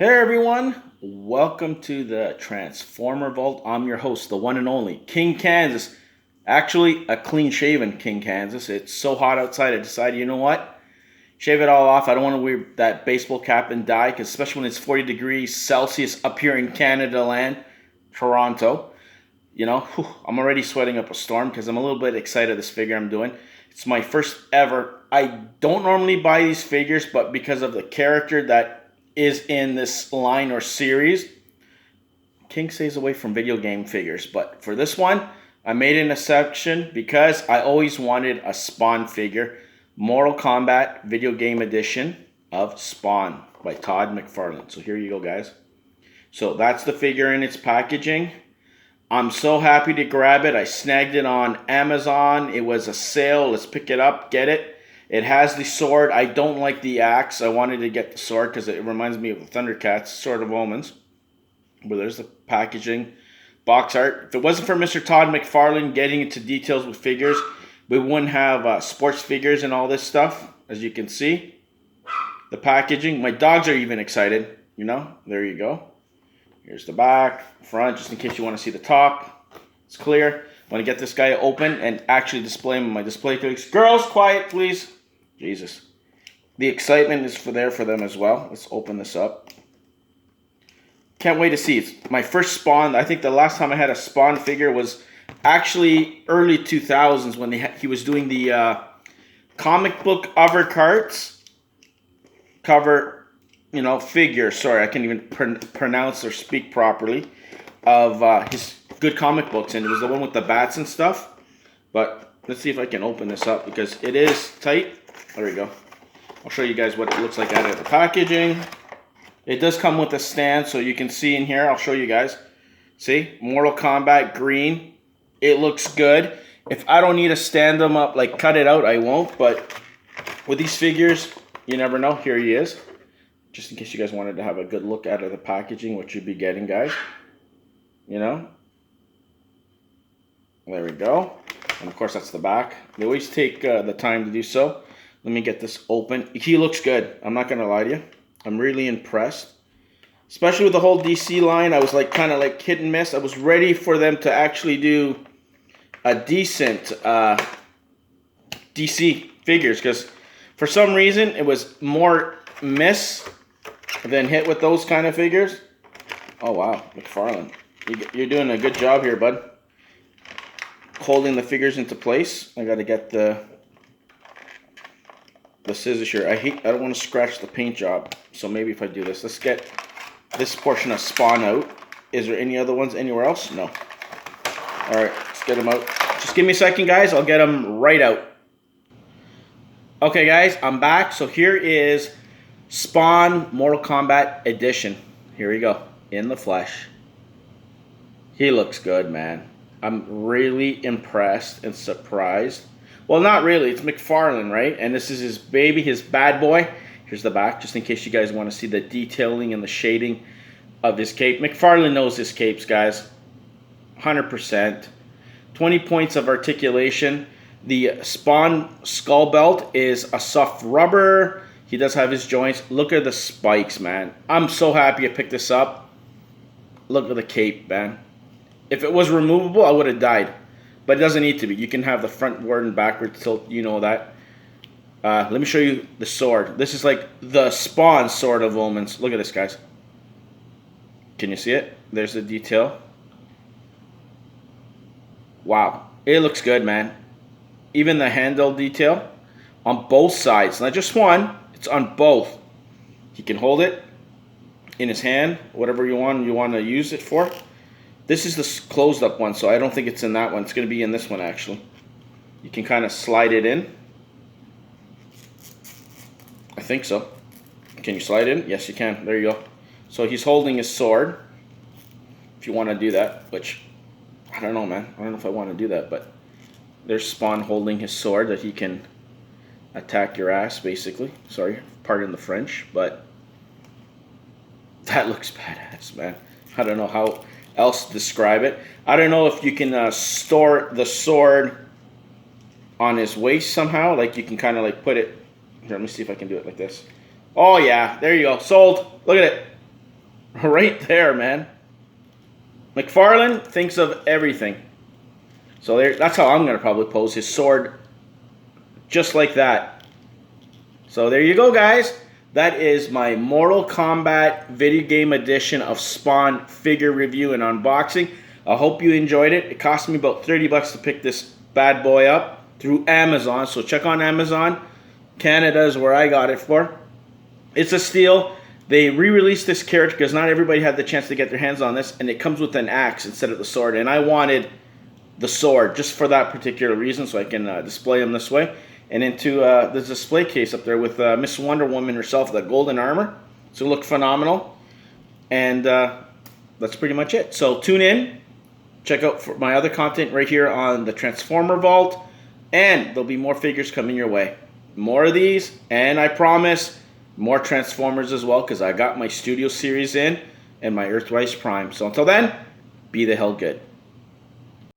Hey everyone, welcome to the Transformer Vault. I'm your host, the one and only King Kansas. Actually, a clean shaven King Kansas. It's so hot outside, I decided, you know what? Shave it all off. I don't want to wear that baseball cap and die, because especially when it's 40 degrees Celsius up here in Canada land, Toronto. I'm already sweating up a storm because I'm a little bit excited this figure I'm doing. It's my first ever. I don't normally buy these figures, but because of the character that is in this line or series, King stays away from video game figures. But for this one, I made an exception because I always wanted a Spawn figure. Mortal Kombat video game edition of Spawn by Todd McFarlane. So here you go, guys. So that's the figure in its packaging. I'm so happy to grab it. I snagged it on Amazon. It was a sale. Let's pick it up, get it. It has the sword. I don't like the axe. I wanted to get the sword because it reminds me of the Thundercats, Sword of Omens. But there's the packaging, box art. If it wasn't for Mr. Todd McFarlane getting into details with figures, we wouldn't have sports figures and all this stuff, as you can see. The packaging. My dogs are even excited. There you go. Here's the back, front, just in case you want to see the top. It's clear. I want to get this guy open and actually display him on my display case. Girls, quiet, please. Jesus. The excitement is there for them as well. Let's open this up. Can't wait to see. It's my first Spawn. I think the last time I had a Spawn figure was actually early 2000s when he was doing the comic book overcarts cover, figure. Sorry, I can't even pronounce or speak properly of his good comic books, and it was the one with the bats and stuff. But let's see if I can open this up because it is tight. There we go. I'll show you guys what it looks like out of the packaging. It does come with a stand, so you can see in here. I'll show you guys. See? Mortal Kombat green. It looks good. If I don't need to stand them up, like cut it out, I won't. But with these figures, you never know. Here he is. Just in case you guys wanted to have a good look out of the packaging, what you'd be getting, guys. There we go. And of course, that's the back. They always take the time to do so. Let me get this open. He looks good. I'm not going to lie to you. I'm really impressed. Especially with the whole DC line. I was kind of hit and miss. I was ready for them to actually do a decent DC figures. Because for some reason, it was more miss than hit with those kind of figures. Oh, wow. McFarlane. You're doing a good job here, bud. Holding the figures into place. I got to get the scissors here. I don't want to scratch the paint job, so maybe if I do this. Let's get this portion of Spawn out. Is there any other ones anywhere else? No. Alright, let's get them out. Just give me a second, guys. I'll get them right out. Okay, guys, I'm back. So here is Spawn Mortal Kombat Edition. Here we go. In the flesh. He looks good, man. I'm really impressed and surprised. Well, not really. It's McFarlane, right? And this is his baby, his bad boy. Here's the back, just in case you guys want to see the detailing and the shading of his cape. McFarlane knows his capes, guys. 100%. 20 points of articulation. The Spawn skull belt is a soft rubber. He does have his joints. Look at the spikes, man. I'm so happy I picked this up. Look at the cape, man. If it was removable, I would have died. But it doesn't need to be. You can have the frontward and backward tilt, you know that. Let me show you the sword. This is like the Spawn Sword of Omens. Look at this, guys. Can you see it? There's the detail. Wow. It looks good, man. Even the handle detail on both sides. Not just one. It's on both. He can hold it in his hand, whatever you want to use it for. This is the closed up one, so I don't think it's in that one. It's going to be in this one, actually. You can kind of slide it in. I think so. Can you slide in? Yes, you can. There you go. So he's holding his sword. If you want to do that, which, I don't know, man. I don't know if I want to do that, but there's Spawn holding his sword that he can attack your ass, basically. Sorry, pardon the French, but that looks badass, man. I don't know how else to describe it. I don't know if you can store the sword on his waist somehow. Like you can kind of put it. Here, let me see if I can do it like this. Oh yeah, there you go. Sold. Look at it. Right there, man. McFarlane thinks of everything. So that's how I'm going to probably pose his sword, just like that. So there you go, guys. That is my Mortal Kombat video game edition of Spawn figure review and unboxing. I hope you enjoyed it. It cost me about $30 to pick this bad boy up through Amazon. So check on Amazon. Canada is where I got it for. It's a steal. They re-released this character because not everybody had the chance to get their hands on this, and it comes with an axe instead of the sword. And I wanted the sword just for that particular reason, so I can display them this way. And into the display case up there with Miss Wonder Woman herself, the golden armor. So it looked phenomenal. And that's pretty much it. So tune in. Check out for my other content right here on the Transformer Vault. And there'll be more figures coming your way. More of these. And I promise more Transformers as well, because I got my Studio Series in and my Earthrise Prime. So until then, be the hell good.